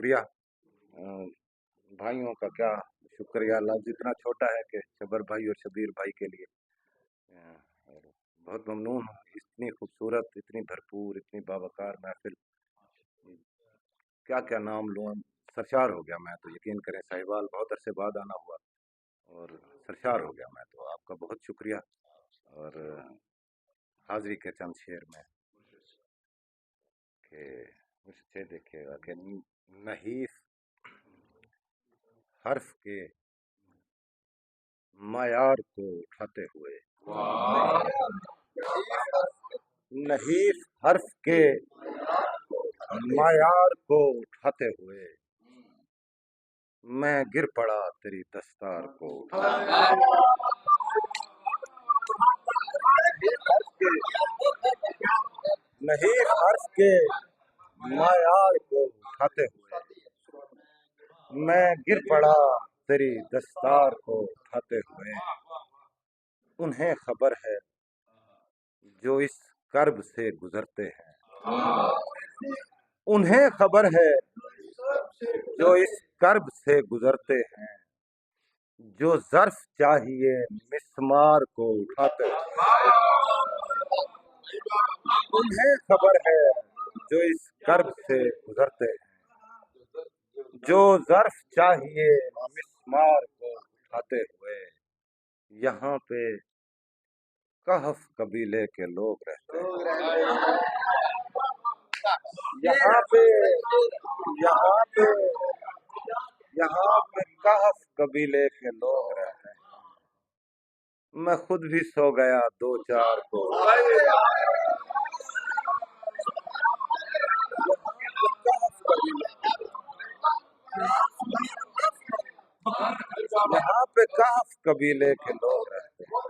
شکریہ بھائیوں کا، کیا شکریہ لفظ اتنا چھوٹا ہے کہ شبر بھائی اور شبیر بھائی کے لیے اور بہت ممنون ہوں. اتنی خوبصورت، اتنی بھرپور، اتنی باوقار محفل، کیا کیا نام لوں. سرشار ہو گیا میں تو، یقین کریں صاحبال بہت عرصے بعد آنا ہوا اور سرشار ہو گیا میں تو. آپ کا بہت شکریہ. اور حاضری کے چند شعر میں کہ مجھ سے دیکھیے گا کہ نحیف حرف کے معیار کو اٹھاتے ہوئے، نحیف حرف کے معیار کو اٹھاتے ہوئے میں گر پڑا تیری دستار کو. نحیف حرف کے معیار کو اٹھاتے ہوئے میں گر پڑا تیری دستار کو اٹھاتے ہوئے. انہیں خبر ہے جو اس کرب سے گزرتے ہیں، انہیں خبر ہے جو اس کرب سے گزرتے ہیں. جو ظرف چاہیے مسمار کو اٹھاتے ہیں، انہیں خبر ہے جو اس کرب سے گزرتے ہیں. جو ظرف چاہیے مسمار کو اٹھاتے ہوئے. یہاں پہ کہف قبیلے کے لوگ رہتے ہیں، یہاں پہ کہف قبیلے کے لوگ رہتے ہیں. میں خود بھی سو گیا دو چار کو، یہاں پہ کہف قبیلے کے لوگ رہتے ہیں.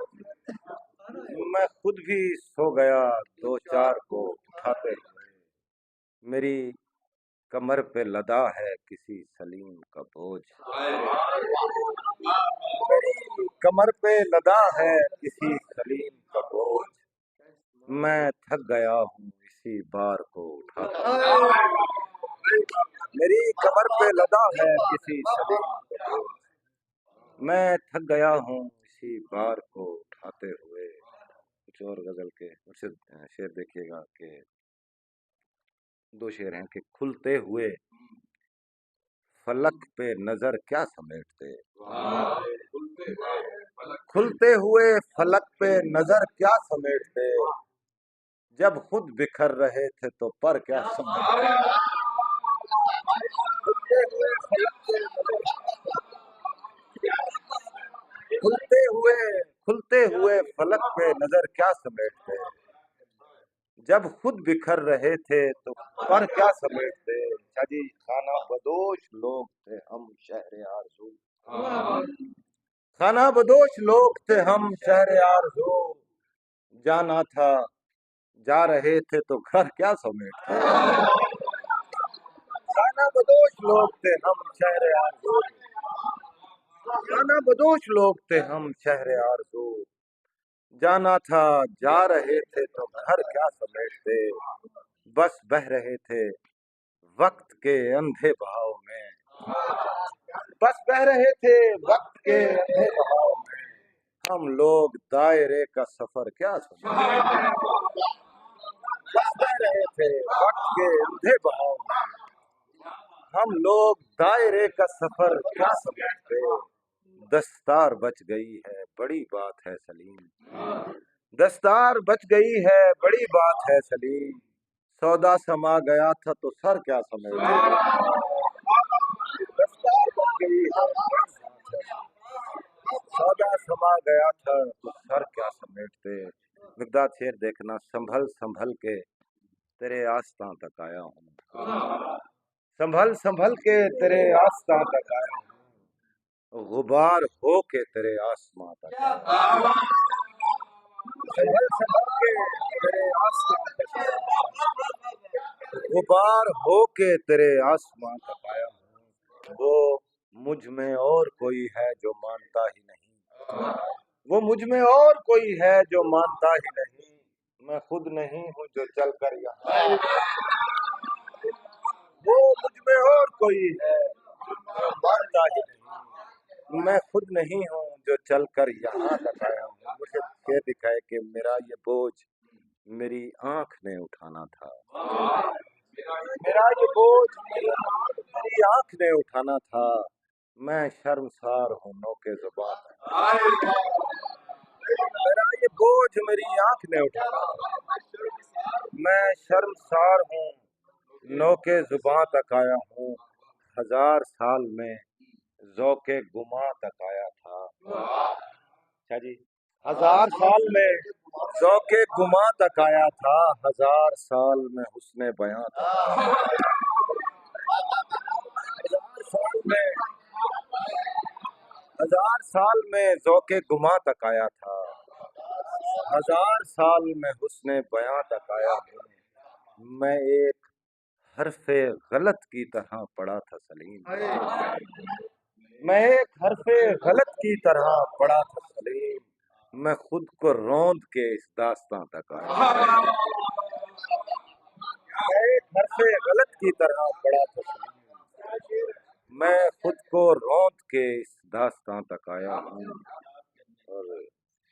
میں خود بھی سو گیا دو چار کو اٹھاتے ہوئے. میری کمر پہ لدا ہے کسی سلیم کا بوجھ، میری کمر پہ لدا ہے کسی سلیم کا بوجھ. میں تھک گیا ہوں اسی بار کو اٹھاتے ہوئے. میری کمر پہ لدا ہے کسی سلیم کا بوجھ. میں تھک گیا ہوں اسی بار کو اٹھاتے ہوئے. کچھ اور غزل کے شعر دیکھیے گا کہ دو شعر ہیں کہ کھلتے ہوئے فلک پہ نظر کیا سمیٹتے، کھلتے ہوئے فلک پہ نظر کیا سمیٹتے. جب خود بکھر رہے تھے تو پر کیا سمیٹتے. کھلتے ہوئے فلک پہ نظر کیا سمیٹتے. جب خود بکھر رہے تھے تو پر کیا سمیٹتے. شاہ جی خانہ بدوش لوگ تھے ہم شہر آرزو، خانہ بدوش لوگ تھے ہم شہر آرزو. جانا تھا جا رہے تھے تو گھر کیا سمیٹتے. خانہ بدوش لوگ تھے ہم شہر آرزو، خانہ بدوش لوگ تھے ہم شہر آرزو. جانا تھا جا رہے تھے تو گھر کیا سمیٹتے. بس بہ رہے تھے وقت کے اندھے بہاؤ میں، بس بہ رہے تھے وقت کے اندھے بہاؤ میں. ہم لوگ دائرے کا سفر کیا سمیٹتے. بس بہ رہے تھے وقت کے اندھے بہاؤ میں، ہم لوگ دائرے کا سفر کیا سمیٹتے. دستار بچ گئی ہے بڑی بات ہے سلیم، دستار بچ گئی ہے بڑی بات ہے سلیم. سودا سما گیا تھا تو سر کیا سمیٹتے. دستار بچ گئی ہے سودا سما گیا تھا تو سر کیا سمیٹتے. مقداد شعر دیکھنا. سنبھل سنبھل کے تیرے آستاں تک آیا ہوں، سنبھل سنبھل کے تیرے آستاں تک آیا ہوں. غبار ہو کے تیرے آسماں تک آیا ہوں. سنبھل سنبھل کے تیرے آسماں تک آیا ہوں. غبار ہو کے تیرے آسماں تک آیا ہوں. وہ مجھ میں اور کوئی ہے جو مانتا ہی نہیں، وہ مجھ میں اور کوئی ہے جو مانتا ہی نہیں. میں خود نہیں ہوں جو چل کر یہاں، وہ مجھ میں اور کوئی ہے جو مانتا ہی نہیں، میں خود نہیں ہوں جو چل کر یہاں تک آیا ہوں، مجھے یہ دکھائے کہ میرا یہ بوجھ میری آنکھ نے اٹھانا تھا، میرا یہ بوجھ میری آنکھ نے اٹھانا تھا، میں شرمسار ہوں نوکے زبان ہے، میرا یہ بوجھ میری آنکھ نے اٹھانا تھا، میں شرمسار ہوں نوکے زباں تک آیا ہوں، 1000 سال میں ذوق گماں تک آیا تھا، اچھا جی، 1000 سال میں ذوق گماں تک آیا تھا، 1000 سال میں حسن بیاں تک آیا تھا، 1000 سال میں 1000 سال میں ذوق گماں تک آیا تھا، 1000 سال میں حسن بیاں تک آیا ہوں، میں ایک حرف غلط کی طرح پڑا تھا سلیم، میں ایک حرف غلط کی طرح پڑا تھا سلیم، میں خود کو روند کے اس داستاں تک آیا، میں ایک حرف غلط کی طرح پڑا تھا سلیم، میں خود کو روند کے اس داستاں تک آیا ہوں، اور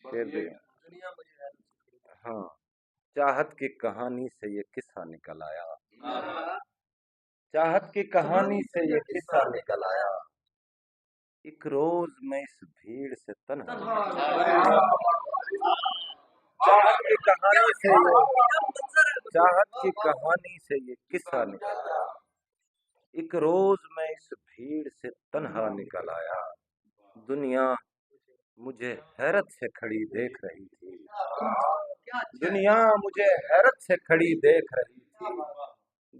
شعر بھی ہاں، چاہت کی کہانی سے یہ قصہ نکل آیا، چاہت کی کہانی سے یہ قصہ نکل آیا، ایک روز میں اس بھیڑ سے تنہا، چاہت کی کہانی سے چاہت کی کہانی سے یہ قصہ نکل آیا، ایک روز میں اس بھیڑ سے تنہا نکل آیا، دنیا مجھے حیرت سے کھڑی دیکھ رہی تھی، دنیا مجھے حیرت سے کھڑی دیکھ رہی تھی،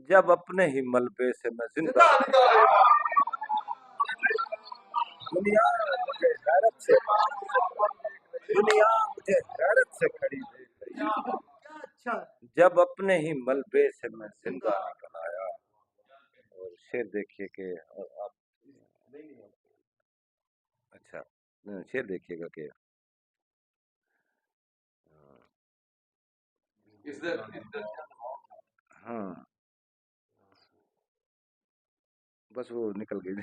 جب اپنے ہی ملبے سے میں زندہ، دنیا مجھے حیرت سے دنیا مجھے حیرت سے کھڑی دیکھ رہی تھی، جب اپنے ہی ملبے سے میں زندہ نکل آیا، اور شعر دیکھیے کہ آپ اچھا شعر دیکھیے گا کہ ہاں بس وہ نکل گئی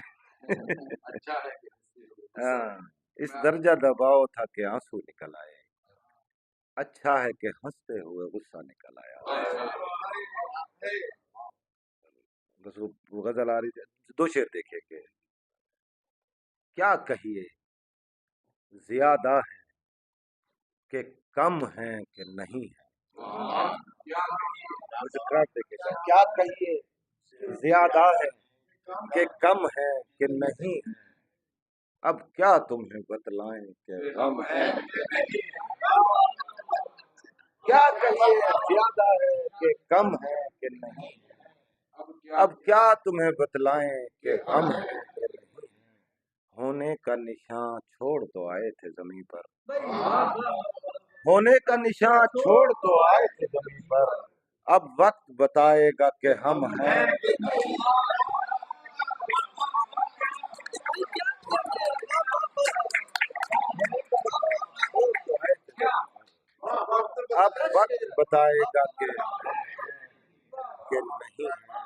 ہاں، اس درجہ دباؤ تھا کہ آنسو نکل آئے، اچھا ہے کہ ہنستے ہوئے غصہ نکل آیا، بس وہ غزل آ رہی تھی، دو شعر دیکھیے کہ کیا کہیے زیادہ ہے کہ کم ہے کہ نہیں ہے، کیا کہیے زیادہ ہے کہ کم ہے کہ نہیں ہے، اب کیا تمہیں بتلائیں کہ غم ہے کہ نہیں ہے، کیا کہیے زیادہ ہے کہ کم ہے کہ نہیں ہے، اب کیا تمہیں بتلائیں کہ غم ہے کہ نہیں ہے، ہونے کا نشان چھوڑ تو آئے تھے زمین پر، ہونے کا نشان چھوڑ تو آئے تھے زمین پر، اب وقت بتائے گا کہ ہم ہیں کہ نہیں، اب وقت بتائے گا کہ ہم ہیں کہ نہیں ہیں،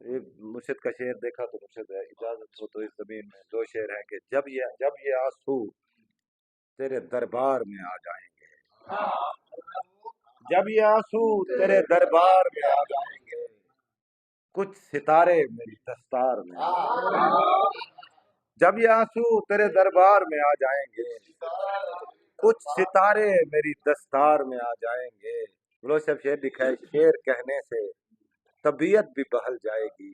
یہ مرشد کا شعر دیکھا تو مرشد اجازت ہو تو اس زمین میں دو شعر ہیں کہ جب یہ آنسو تیرے دربار میں آ جائیں گے، جب یہ آنسو تیرے دربار میں آ جائیں گے، کچھ ستارے میری دستار میں آ جائیں گے، جب یہ آنسو تیرے دربار میں آ جائیں گے، کچھ ستارے میری دستار میں آ جائیں گے، بلو سب شعر دکھائے، شعر کہنے سے طبیعت بھی بہل جائے گی،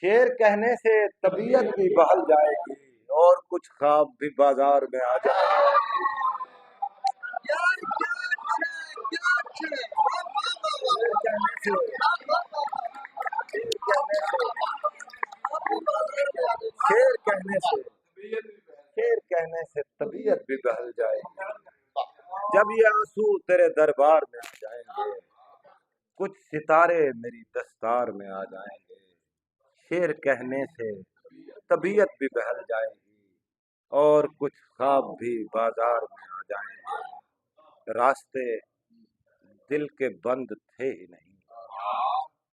شعر کہنے سے طبیعت بھی بہل جائے گی، اور کچھ خواب بھی بازار میں آ جائیں گے، شعر کہنے سے شعر کہنے سے طبیعت بھی بہل جائے گی، جب یہ آنسو تیرے دربار میں آ جائیں گے، کچھ ستارے میری دستار میں آ جائیں گے، شعر کہنے سے طبیعت بھی بہل جائے گی، اور کچھ خواب بھی بازار میں آ جائیں گے، راستے دل کے بند تھے ہی نہیں،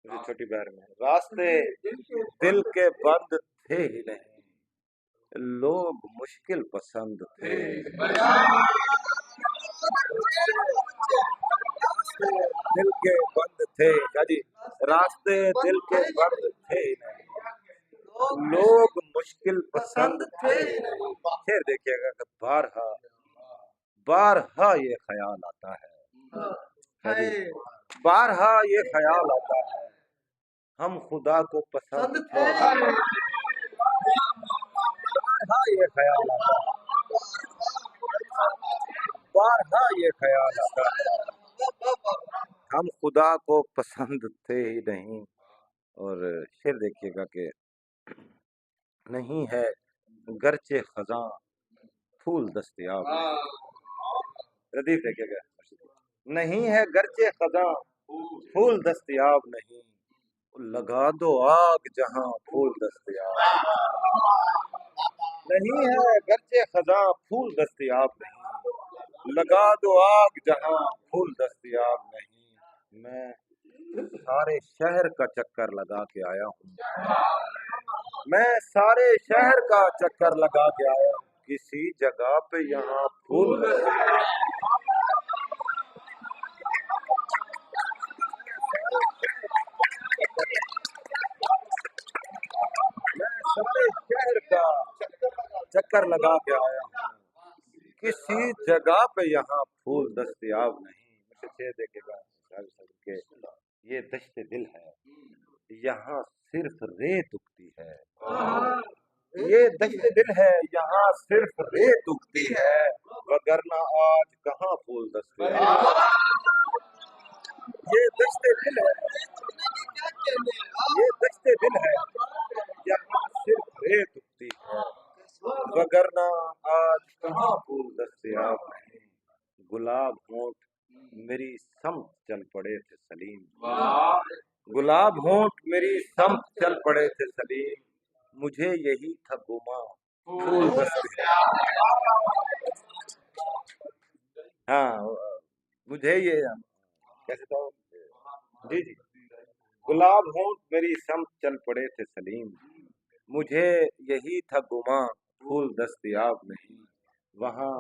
مجھے چھوٹی بہر میں راستے دل کے بند تھے ہی نہیں، لوگ مشکل پسند تھے، دل کے بند تھے جی، راستے دل کے بند تھے ہی نہیں، لوگ مشکل پسند تھے ہی نہیں۔ پھر دیکھیے گا کہ بارہا بارہا یہ خیال آتا ہے جی، بارہا یہ خیال آتا ہے ہم خدا کو پسند تھے، بارہا یہ خیال آتا ہے، بارہا یہ خیال آتا ہے ہم خدا کو پسند تھے ہی نہیں۔ اور شعر دیکھیے گا کہ نہیں ہے گرچہ خزاں پھول دستیاب، ردیف دیکھیے گا، نہیں ہے گرچہ خزاں پھول دستیاب نہیں، لگا دو آگ جہاں پھول دستیاب نہیں ہے، گرچہ خزاں پھول دستیاب نہیں، لگا دو آگ جہاں پھول دستیاب نہیں۔ میں سارے شہر کا چکر لگا کے آیا ہوں، میں سارے شہر کا چکر لگا کے آیا ہوں، کسی جگہ پہ یہاں پھول میں سارے شہر کا چکر لگا کے آیا ہوں، کسی جگہ پہ یہاں پھول دستیاب نہیں۔ مجھے دیکھے گا کہ یہ دشت دل ہے، یہاں صرف ریت اگتی ہے، یہ دشت دل ہے یہاں صرف ریت اگتی ہے، وگرنہ آج کہاں پھول دستیاب، یہ دشت دل ہے، یہ دشت دل ہے یہاں صرف ریت اگتی ہے، وگرنہ آج کہاں پھول دستیاب نہیں۔ گلاب ہونٹ میری سمت چل پڑے تھے سلیم، گلاب ہونٹ میری سمت چل پڑے تھے سلیم، مجھے یہی تھا گماں پھول دستیاب، ہاں مجھے یہ کیسے تھا جی جی، گلاب ہونٹ میری سمت چل پڑے تھے سلیم، مجھے یہی تھا گماں پھول دستیاب نہیں، وہاں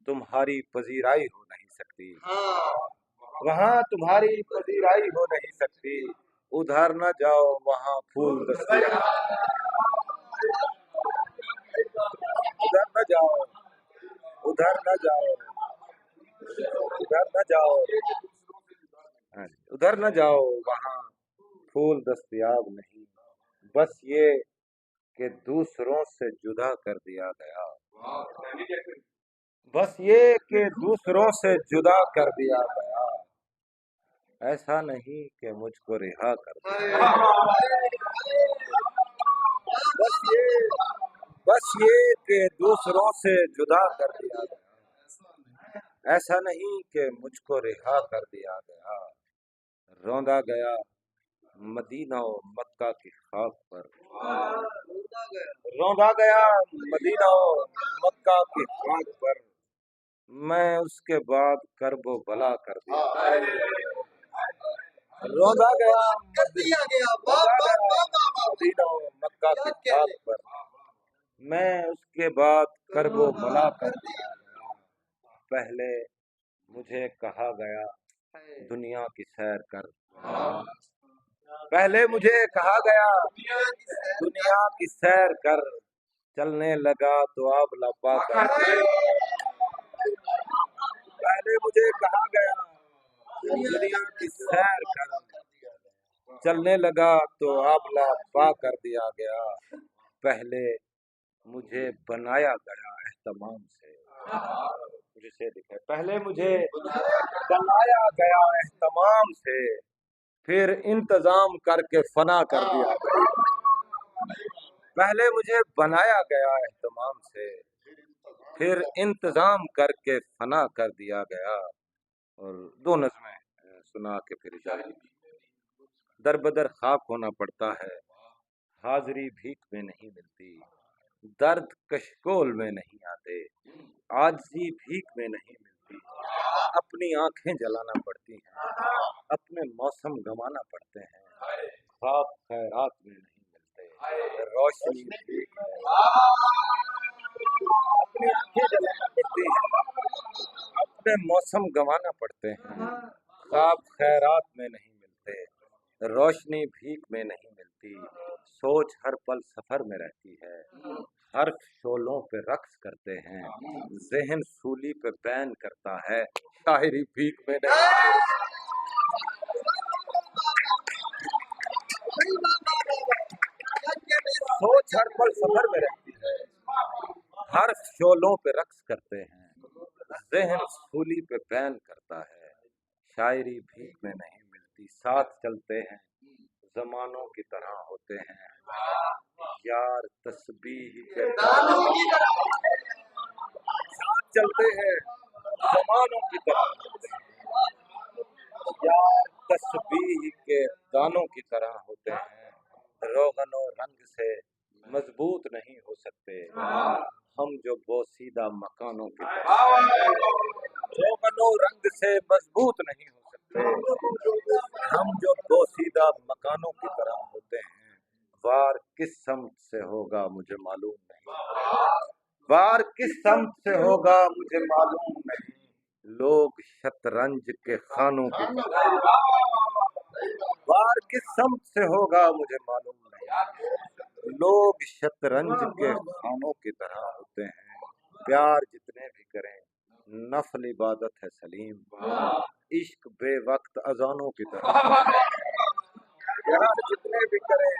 تمہاری پذیرائی ہو نہیں سکتی، وہاں تمہاری پذیرائی ہو نہیں سکتی، ادھر نہ جاؤ وہاں پھول دستیاب، ادھر نہ جاؤ، ادھر نہ جاؤ، ادھر نہ جاؤ، ادھر نہ جاؤ وہاں پھول دستیاب نہیں، بس یہ کہ دوسروں سے جدا کر دیا گیا، بس یہ کہ دوسروں سے جدا کر دیا گیا، ایسا نہیں کہ مجھ کو رہا کر دیا، بس یہ کہ دوسروں سے جدا کر دیا گیا، ایسا نہیں کہ مجھ کو رہا کر دیا گیا، روندا گیا مدینہ و مکہ کی خاک پر، روندا گیا مدینہ و مکہ کی خاک پر، میں اس کے بعد کرب و بلا کر دیا، روندا گیا مدینہ و مکہ کی خاک پر، میں اس کے بعد کرب و بلا کر دیا گیا، پہلے مجھے کہا گیا دنیا کی سیر کر، پہلے مجھے کہا گیا دنیا کی سیر کر، چلنے لگا تو اب لبا کر، پہلے مجھے کہا گیا دنیا کی سیر کر، چلنے لگا تو اب لبا کر دیا گیا، پہلے مجھے بنایا گیا اہتمام سے، مجھے سے دکھا پہلے مجھے بنایا گیا اہتمام سے، پھر انتظام کر کے فنا کر دیا گیا، پہلے مجھے بنایا گیا اہتمام سے، پھر انتظام کر کے فنا کر دیا گیا۔ اور دو نظمیں سنا کے پھر اجازت، در بدر خاک ہونا پڑتا ہے، حاضری بھیک میں نہیں ملتی، درد کشکول میں نہیں آتے، عاجزی بھیک میں نہیں ملتی، ملتی، اپنی آنکھیں جلانا پڑتی ہیں، اپنے موسم گنوانا پڑتے ہیں، خواب خیرات میں نہیں ملتے، روشنی بھیک میں، اپنی آنکھیں جلانا پڑتی ہیں، اپنے موسم گنوانا پڑتے ہیں، خواب خیرات میں نہیں ملتے، روشنی بھیک میں نہیں ملتی، سوچ ہر پل سفر میں رہتی ہے، حرف شولوں پہ رقص کرتے ہیں، ذہن سولی پہ بین کرتا ہے، شاعری بھیک میں نہیں، سوچ ہر پل سفر میں رہتی ہے، حرف شولوں پہ رقص کرتے ہیں، ذہن سولی پہ بین کرتا ہے، شاعری بھیک میں نہیں ملتی، ساتھ چلتے ہیں زمانوں کی طرح ہوتے ہیں، یار تسبیح کے ساتھ چلتے ہیں زمانوں کی طرح ہوتے ہیں، یار تسبیح کے دانوں کی طرح ہوتے ہیں، روغن و رنگ سے مضبوط نہیں ہو سکتے، ہم جو بوسیدہ مکانوں کی طرح، روغن و رنگ سے مضبوط نہیں ہو سکتے، ہم جو بوسیدہ مکانوں کی طرح ہوتے ہیں، وار کس سمت سے ہوگا مجھے معلوم نہیں، وار کس سمت سے ہوگا مجھے معلوم نہیں، لوگ شطرنج کے خانوں کی طرح، وار کس سمت سے ہوگا مجھے معلوم نہیں، لوگ شطرنج کے خانوں کی طرح ہوتے ہیں، پیار جتنے بھی کریں نفل عبادت ہے سلیم، عشق بے وقت اذانوں کی طرح، پیار جتنے بھی کریں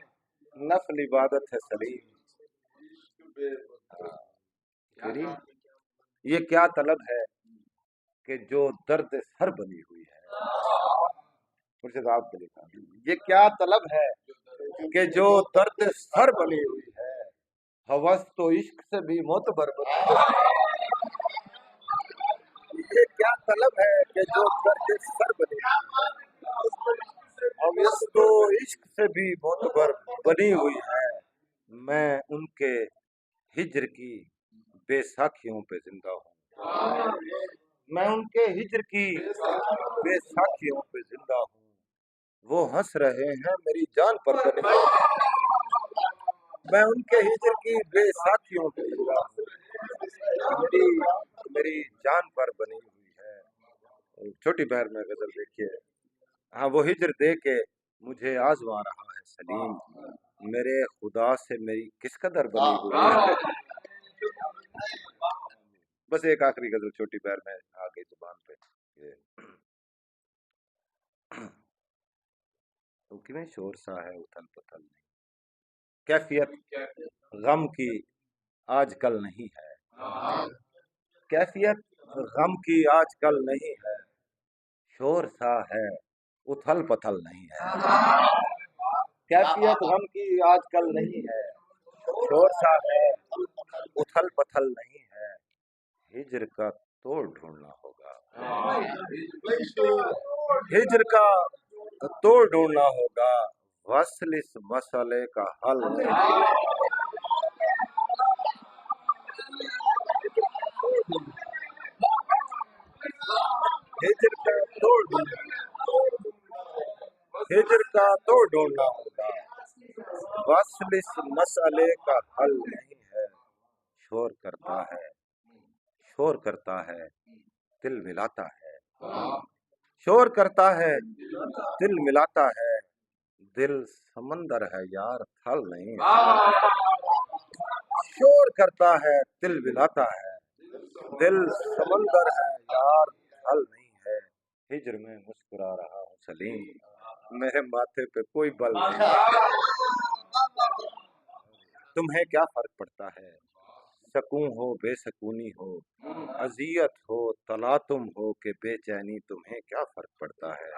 نفل عبادت ہے سلیم، یہ کیا طلب ہے کہ جو درد سر بنی ہوئی ہے، مرشد آپ کے لکھا، یہ کیا طلب ہے کہ جو درد سر بنی ہوئی ہے، ہوس تو عشق سے بھی معتبر بنی ہوئی ہے، یہ کیا طلب ہے کہ جو درد سر بنی ہوئی ہے، ہوس تو عشق سے بھی معتبر بنی ہوئی ہے، میں ان کے ہجر کی بے ساکھیوں پہ زندہ ہوں، میں ان کے ہجر کی بے ساکھیوں پہ زندہ ہوں، وہ ہنس رہے ہیں میری جان پر بنی ہوئی، میں ان کے ہجر کی بے ساکھیوں پہ زندہ ہوں، میری جان پر بنی ہوئی ہے، چھوٹی بہر میں غزل دیکھیے، ہاں وہ ہجر دے کے مجھے آزما رہا ہے سلیم، میرے خدا سے میری کس قدر بنی ہوئی ہے، بس ایک آخری غزل چھوٹی بہر میں آ گئی زبان پہ، کیوں شور سا ہے اتھل پتھل نہیں، کیفیت غم کی آج کل نہیں ہے، کیفیت غم کی آج کل نہیں ہے، شور سا ہے اتھل پتھل نہیں ہے، کیفیت غم کی آج کل نہیں ہے، شور سا ہے اتھل پتھل نہیں ہے، ہجر کا توڑ ڈھونڈنا ہوگا، ہجر کا توڑ ڈھونڈنا ہوگا، وصل اس مسئلے کا حل نہیں، ہجر کا توڑ ڈھونڈنا، ہجر کا توڑ ڈھونڈنا ہوگا، وصل اس مسئلے کا حل نہیں ہے، شور کرتا ہے، شور کرتا ہے دل ملاتا ہے، شور کرتا ہے دل ملاتا ہے، دل سمندر ہے یار تھل نہیں ہے، شور کرتا ہے دل ملاتا ہے، دل سمندر ہے یار تھل نہیں ہے، ہجر میں مسکرا رہا ہوں سلیم، میرے ماتھے پہ کوئی بل نہیں ہے، تمہیں کیا فرق پڑتا ہے، سکون ہو بے سکونی ہو، اذیت ہو تلاطم ہو کہ بے چینی، تمہیں کیا فرق پڑتا ہے،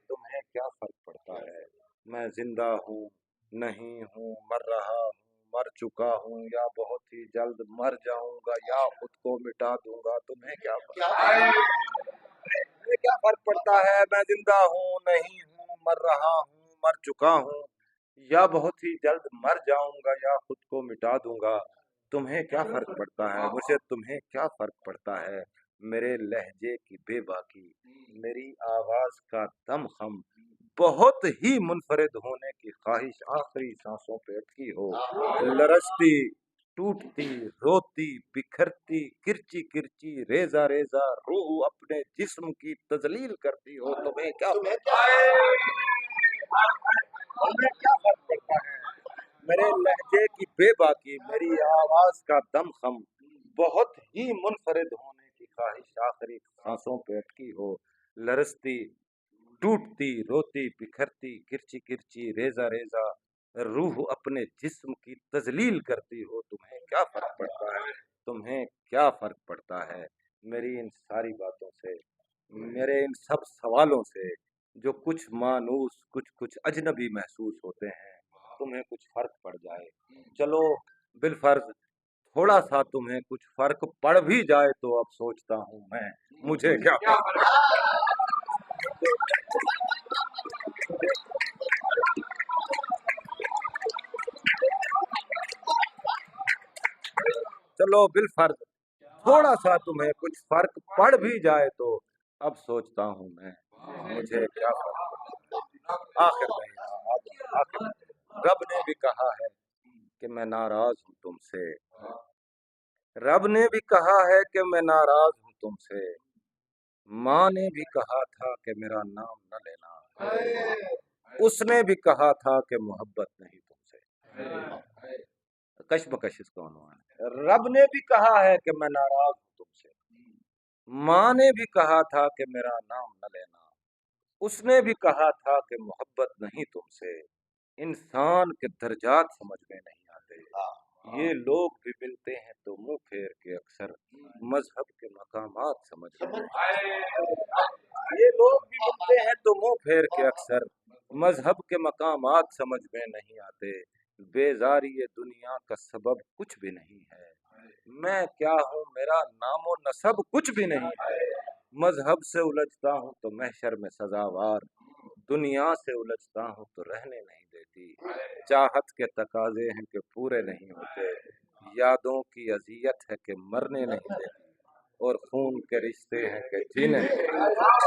تمہیں کیا فرق پڑتا ہے، میں زندہ ہوں نہیں ہوں مر رہا ہوں مر چکا ہوں یا بہت ہی جلد مر جاؤں گا یا خود کو مٹا دوں گا، تمہیں کیا فرق تمہیں کیا فرق پڑتا ہے، میں زندہ ہوں نہیں ہوں مر رہا ہوں مر چکا ہوں یا بہت ہی جلد مر جاؤں گا یا خود کو مٹا دوں گا، تمہیں کیا فرق پڑتا ہے، مجھے تمہیں کیا فرق پڑتا ہے، میرے لہجے کی بے باکی، میری آواز کا دم خم، بہت ہی منفرد ہونے کی خواہش آخری سانسوں پہ اٹکی ہو، لرزتی، ٹوٹتی، روتی، بکھرتی، کرچی کرچی، ریزہ ریزہ روح اپنے جسم کی تذلیل کرتی ہو، تمہیں کیا فرق پڑتا ہے؟ میرے لہجے کی بے باکی، میری آواز کا دم خم، بہت ہی منفرد ہونے کی خواہش آخری سانسوں پہ اٹکی ہو، لرزتی، ٹوٹتی، روتی، بکھرتی، کرچی کرچی، ریزہ ریزہ روح اپنے جسم کی تذلیل کرتی ہو، تمہیں کیا فرق پڑتا ہے؟ تمہیں کیا فرق پڑتا ہے؟ میری ان ساری باتوں سے، میرے ان سب سوالوں سے جو کچھ مانوس، کچھ اجنبی محسوس ہوتے ہیں، تمہیں کچھ فرق پڑ جائے، چلو بالفرض تھوڑا سا تمہیں کچھ فرق پڑ بھی جائے تو اب سوچتا ہوں میں، مجھے کیا فرق؟ چلو بالفرض تھوڑا سا تمہیں کچھ فرق پڑ بھی جائے تو اب سوچتا ہوں میں، مجھے کیا فرق؟ آخر میں آخر رب نے بھی کہا ہے کہ میں ناراض ہوں تم سے، رب نے بھی کہا ہے کہ میں ناراض ہوں تم سے، ماں نے بھی کہا تھا کہ میرا نام نہ لینا، اس نے بھی کہا تھا کہ محبت نہیں تم سے، کش بکش اس کا عنوان ہے۔ رب نے بھی کہا ہے کہ میں ناراض ہوں تم سے، ماں نے بھی کہا تھا کہ میرا نام نہ لینا، اس نے بھی کہا تھا کہ محبت نہیں تم سے، انسان کے درجات سمجھ میں نہیں آتے، یہ لوگ بھی ملتے ہیں تو منہ پھیر کے اکثر مذہب کے مقامات سمجھ میں نہیں آتے، یہ لوگ بھی ملتے ہیں تو منہ پھیر کے اکثر مذہب کے مقامات سمجھ میں نہیں آتے، بیزاری دنیا کا سبب کچھ بھی نہیں ہے، میں کیا ہوں میرا نام و نسب کچھ بھی نہیں ہے، مذہب سے الجھتا ہوں تو محشر میں سزاوار، دنیا سے الجھتا ہوں تو رہنے نہیں دیتی، چاہت کے تقاضے ہیں کہ پورے نہیں ہوتے، یادوں کی اذیت ہے کہ مرنے نہیں دیتی، اور خون کے رشتے ہیں کہ جینے نہیں دیتے۔